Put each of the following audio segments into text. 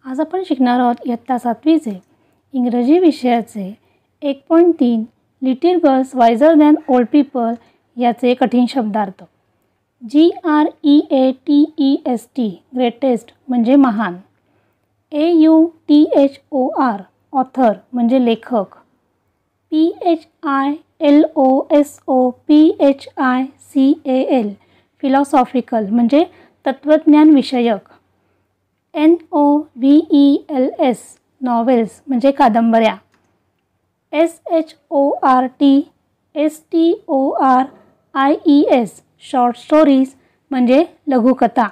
आज आपण शिकणार आहोत इयत्ता 7वीचे इंग्रजी विषयाचे 1.3 little girls wiser than old people याचे कठीण शब्दार्थ. GREATEST ग्रेटेस्ट म्हणजे महान. AUTHOR ऑथर म्हणजे लेखक. PHILOSOPHICAL फिलॉसॉफिकल म्हणजे तत्वज्ञान विषयक. NOVELS नॉवेल्स म्हणजे कादंबऱ्या. SHORTSTORIES शॉर्ट स्टोरीज म्हणजे लघुकथा.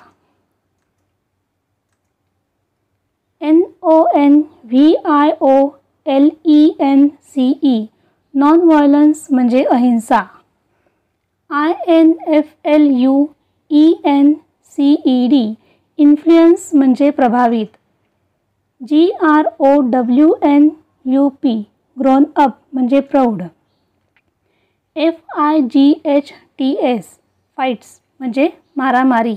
NONVIOLENCE नॉन व्हायलन्स म्हणजे अहिंसा. INFLUENCED इन्फ्लुएन्स म्हणजे प्रभावित. GROWNUP ग्रोन अप म्हणजे प्रौढ. FIGHTS फाइट्स म्हणजे मारामारी.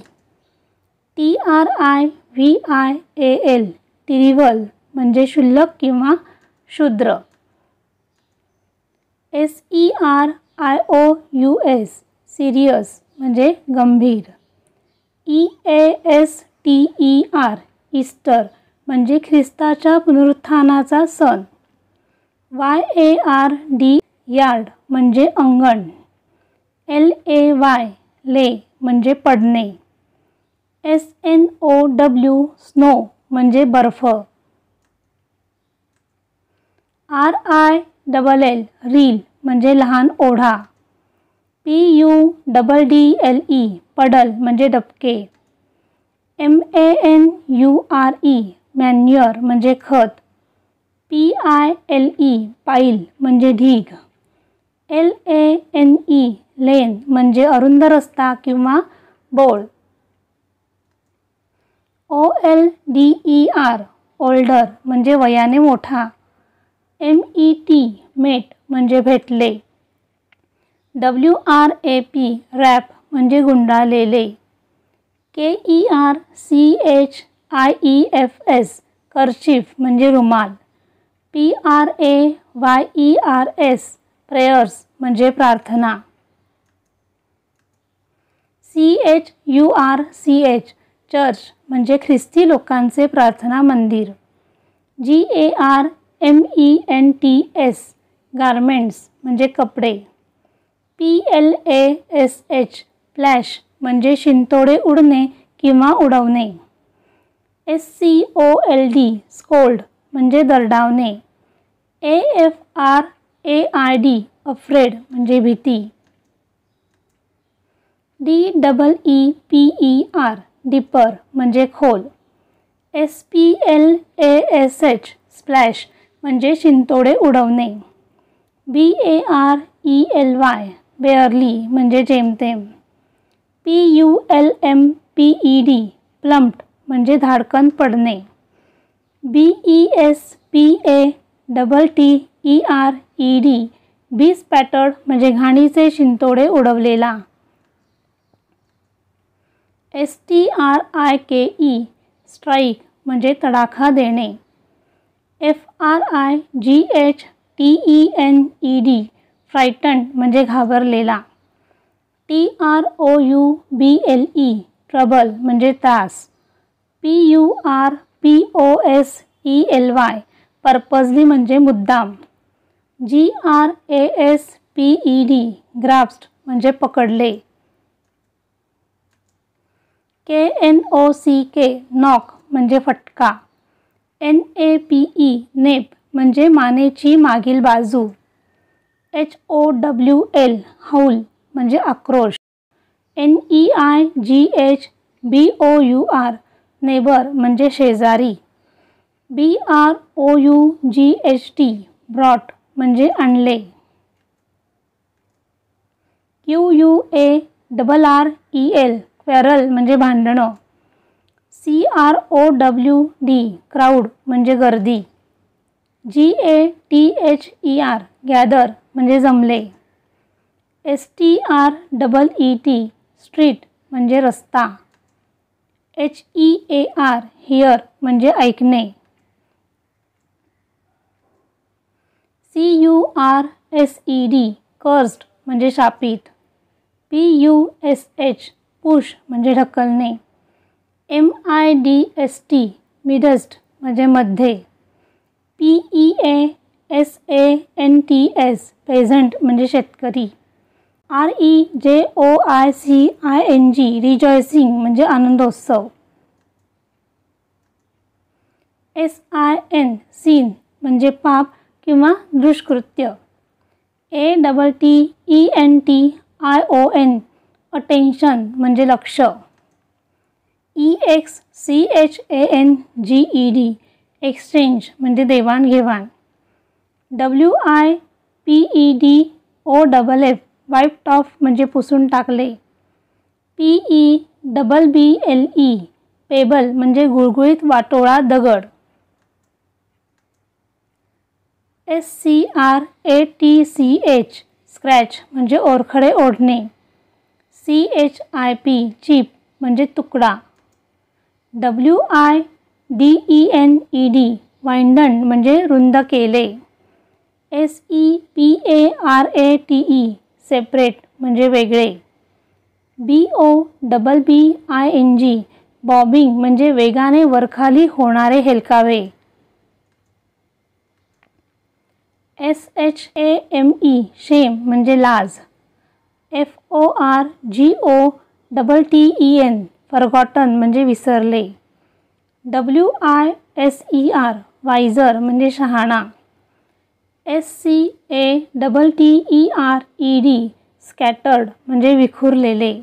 TRIVIAL ट्रिव्हियल म्हणजे क्षुल्लक किंवा क्षुद्र. SERIOUS सिरियस म्हणजे गंभीर. EASTER ईस्टर म्हणजे ख्रिस्ताच्या पुनरुत्थानाचा सण. YARD यार्ड म्हणजे अंगण. LAY ले म्हणजे पडणे. SNOW स्नो म्हणजे बर्फ. RILL रील म्हणजे लहान ओढा. PUDDLE पडल म्हणजे डबके. MANURE मॅन्युअर म्हणजे खत. PILE पाईल म्हणजे ढीग. LANE लेन म्हणजे अरुंद रस्ता किंवा बोळ. OLDER ओल्डर म्हणजे वयाने मोठा. MET मेट म्हणजे भेटले. WRAP रॅप म्हणजे गुंडाळलेले. KERCHIEFS कर्चिफ म्हणजे रुमाल. PRAYERS प्रेयर्स म्हणजे प्रार्थना. CHURCH चर्च म्हणजे ख्रिस्ती लोकांचे प्रार्थना मंदिर. GARMENTS गारमेंट्स म्हणजे कपडे. PLASH फ्लॅश म्हणजे शिंतोडे उडणे किंवा उडवणे. SCOLD स्कोल्ड म्हणजे दरडावणे. AFRAID अफ्रेड म्हणजे भीती. DEEPER डिपर म्हणजे खोल. SPLASH स्प्लॅश म्हणजे शिंतोडे उडवणे. BARELY बेअरली म्हणजे जेमतेम. PULMPED प्लम्प्ड म्हणजे धाडकन पडणे. BESPATTERED बी स्पॅटर्ड म्हणजे घाणीचे शिंतोडे उडवलेला. STRIKE स्ट्राईक म्हणजे तडाखा देणे. FRIGHTENED फ्रायटंड म्हणजे घाबरलेला. TROUBLE ट्रबल म्हणजे त्रास. PURPOSELY पर्पजली म्हणजे मुद्दाम. GRASPED ग्रास्प्ड म्हणजे पकडले. KNOCK नॉक म्हणजे फटका. NAPE नेप म्हणजे मानेची मागील बाजू. HOWL हौल म्हणजे आक्रोश. NEIGHBOUR नेबर म्हणजे शेजारी. BROUGHT ब्रॉट म्हणजे आणले. QUARREL क्वेरल म्हणजे भांडणं. CROWD क्राऊड म्हणजे गर्दी. GATHER गॅदर म्हणजे जमले. STREET स्ट्रीट म्हणजे रस्ता. HEAR हिअर म्हणजे ऐकणे. CURSED कर्स्ड म्हणजे शापित. PUSH पुश म्हणजे ढकलणे. MIDST मिडस्ट म्हणजे मध्ये. PEASANTS पेझंट म्हणजे शेतकरी. REJOICING रिजॉयसिंग म्हणजे आनंदोत्सव. SIN सीन म्हणजे पाप किंवा दुष्कृत्य. ATTENTION अटेन्शन म्हणजे लक्ष. EXCHANGED एक्सचेंज म्हणजे देवाणघेवाण. WIPEDOFF वाईप्ड ऑफ म्हणजे पुसून टाकले. PEBBLE पेबल म्हणजे गुळगुळीत वाटोळा दगड. SCRATCH स्क्रॅच म्हणजे ओरखडे ओढणे. CHIP चिप म्हणजे तुकडा. WIDENED वाइंडण म्हणजे रुंद केले. SEPARATE सेपरेट म्हणजे वेगळे. BOBBING बॉबिंग म्हणजे वेगाने वरखाली होणारे हेलकावे. SHAME शेम म्हणजे लाज. FORGOTTEN फॉरगॉटन म्हणजे विसरले. WISER वायझर म्हणजे शहाणा. SCATTERED स्कॅटर्ड म्हणजे विखुरलेले.